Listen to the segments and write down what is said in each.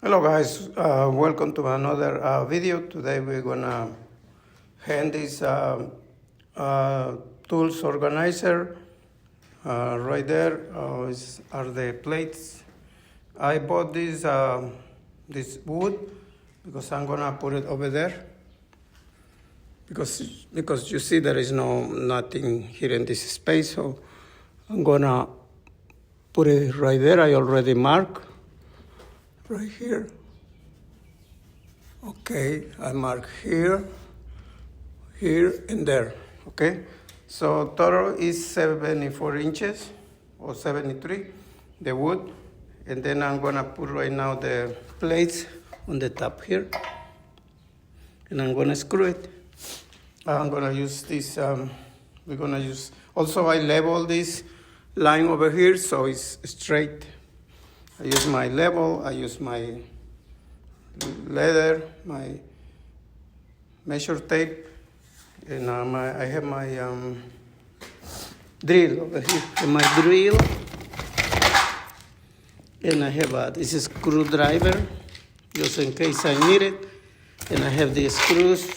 Hello guys, welcome to another video. Today we're gonna hand this tools organizer. Right there are the plates. I bought this wood because I'm gonna put it over there because you see there is nothing here in this space, so I'm gonna put it right there. I already mark right here. Okay, I mark here, and there. Okay, so total is 74 inches or 73, the wood. And then I'm gonna put right now the plates on the top here. And I'm gonna screw it. I'm gonna use this, we're gonna use, also I level this line over here so it's straight. I use my level, I use my leather, my measure tape, and I have my drill over here. And my drill, and I have this is screwdriver, just in case I need it, and I have the screws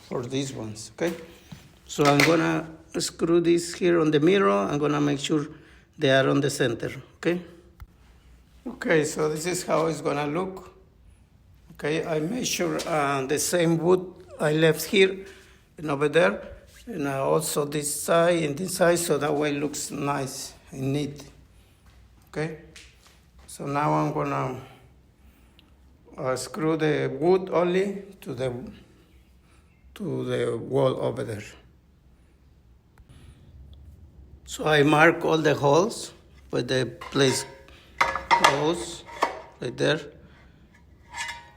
for these ones. Okay, so I'm gonna screw this here on the mirror. I'm gonna make sure they are on the center. Okay, so this is how it's gonna look. Okay, I measure the same wood I left here and over there, and also this side and this side, so that way it looks nice and neat. Okay, so now I'm gonna screw the wood only to the wall over there. So I mark all the holes where the place goes, right there.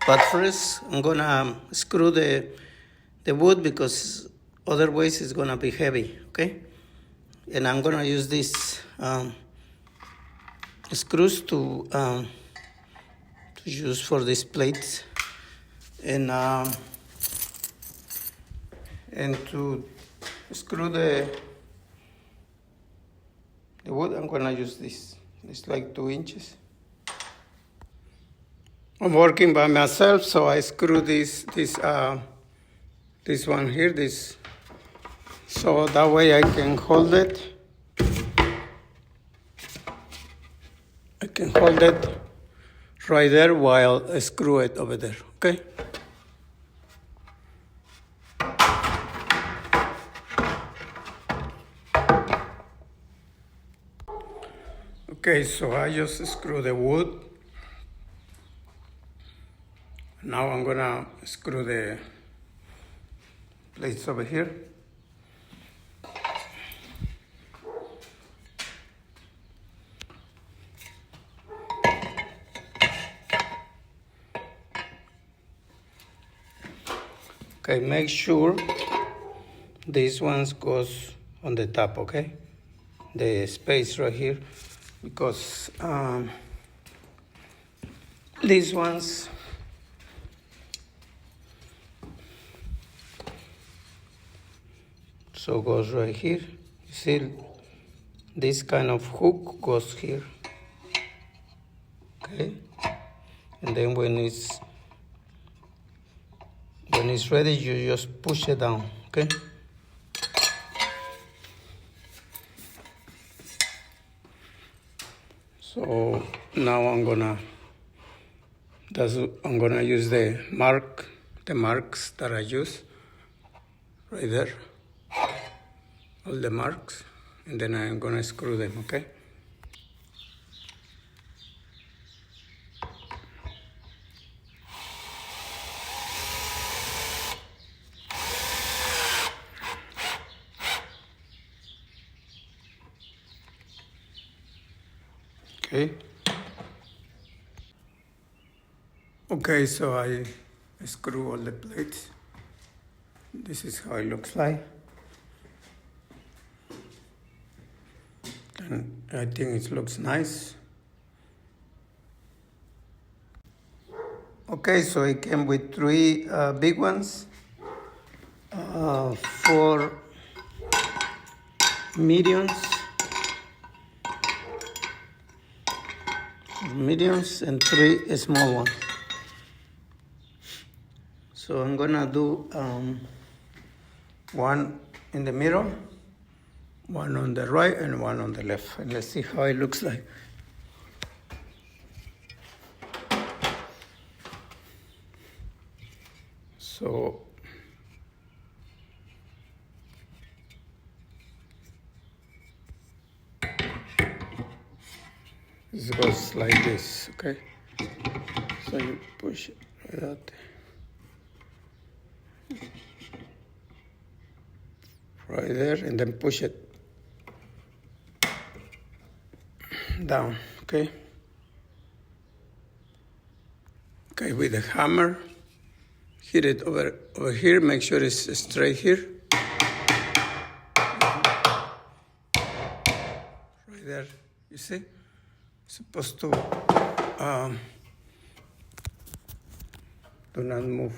But first, I'm gonna screw the wood because otherwise it's gonna be heavy, okay? And I'm gonna use these screws to use for these plates, and to screw the wood, I'm gonna use this. It's like 2 inches. I'm working by myself, so I screw this one here, so that way I can hold it. I can hold it right there while I screw it over there, okay? Okay, so I just screw the wood. Now I'm gonna screw the plates over here. Okay, make sure this one goes on the top, okay? The space right here, because these ones so goes right here. You see, this kind of hook goes here, okay? And then when it's ready, you just push it down, okay? So now I'm gonna use the marks that I use right there, all the marks, and then I'm gonna screw them, okay? Okay, so I screw all the plates. This is how it looks like. And I think it looks nice. Okay, so it came with 3 big ones, 4 mediums, mediums and 3 small ones. So I'm gonna do one in the middle, one on the right and one on the left, and let's see how it looks like. So this goes like this, okay? So you push it like that. Right there, and then push it down, okay? Okay, with the hammer, hit it over here, make sure it's straight here. Right there, you see? It's supposed to do not move.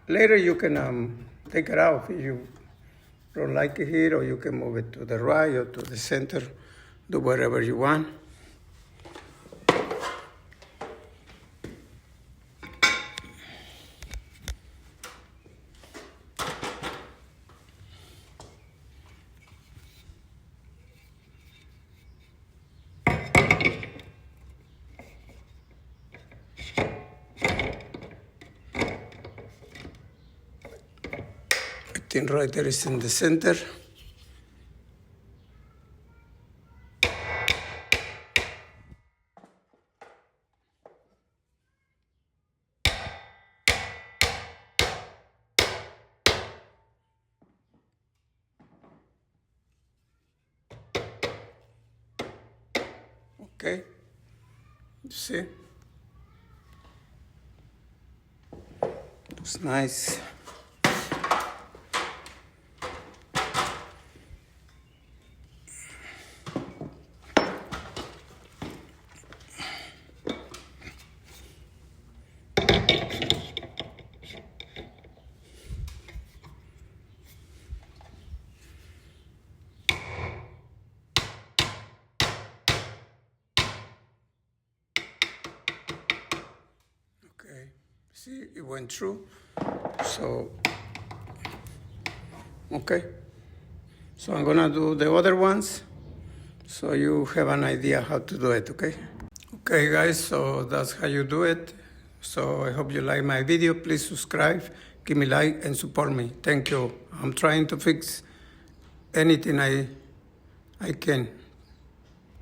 Later you can take it out if you don't like it here, or you can move it to the right or to the center, do whatever you want. I think right there is in the center. Okay, you see? Looks nice. Okay, see, it went through. So, okay. So I'm gonna do the other ones so you have an idea how to do it, okay? Okay guys, so that's how you do it. So I hope you like my video. Please subscribe, give me a like and support me. Thank you. I'm trying to fix anything I can.